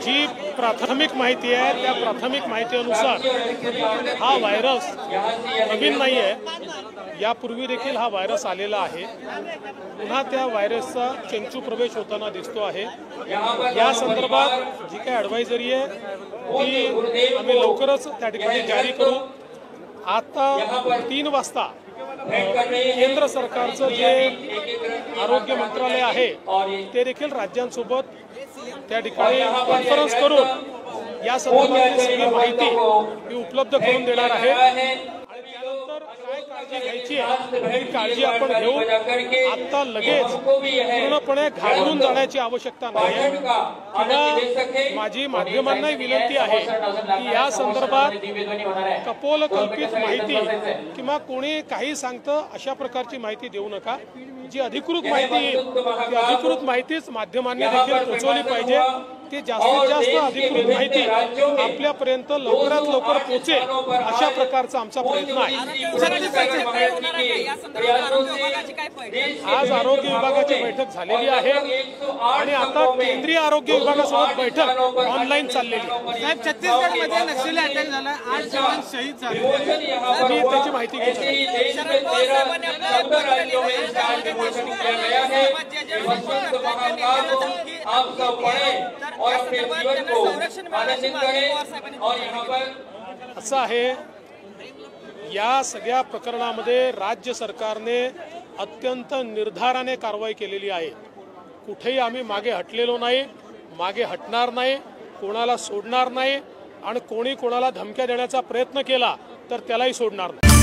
जी प्राथमिक माहिती आहे त्या प्राथमिक माहितीनुसार हा व्हायरस नवीन नाही आहे, यापूर्वी देखील हा व्हायरस आलेला आहे। पुन्हा त्या व्हायरसचा चेंचू प्रवेश होताना दिसतो आहे। या संदर्भात जी काही ॲडवायझरी आहे ती आम्ही लवकरच त्या ठिकाणी जारी करू। आता 3 वाजता केंद्र सरकारचं जे आरोग्य मंत्रालय आहे ते देखील राज्यांसोबत त्या ठिकाणी कॉन्फरन्स करून या संदर्भातली सगळी माहिती ही उपलब्ध करून देणार आहे। आणि त्यानंतर काय काळजी घ्यायची आहे ही काळजी आपण घेऊ। आता लगेच पूर्णपणे घाबरून जाण्याची आवश्यकता नाही आहे। किंवा माझी माध्यमांनाही विनंती आहे की या संदर्भात कपोलकल्पित माहिती किंवा कोणी काही सांगतं अशा प्रकारची माहिती देऊ नका। जी अधिकृत माहिती येईल ती अधिकृत माहितीच माध्यमांनी देखील पोहोचवली पाहिजे। ती जास्तीत जास्त अधिकृत माहिती आपल्यापर्यंत लवकरात लवकर पोहोचेल अशा प्रकारचा आमचा प्रयत्न आहे। आज आरोग्य विभागाची बैठक झालेली आहे आणि आता केंद्रीय आरोग्य विभागासोबत बैठक ऑनलाईन चाललेली आहे। साहेब, छत्तीसगडमध्ये नक्षली अटॅक झाला, 8 जवान शहीद झाले, मी त्याची माहिती घेतो। असं आहे, या सगळ्या प्रकरणामध्ये राज्य सरकारने अत्यंत निर्धाराने कारवाई केलेली आहे। कुठेही आम्ही मागे हटलेलो नाही, मागे हटणार नाही, कोणाला सोडणार नाही आणि कोणी कोणाला धमक्या देण्याचा प्रयत्न केला तर त्यालाही सोडणार नाही।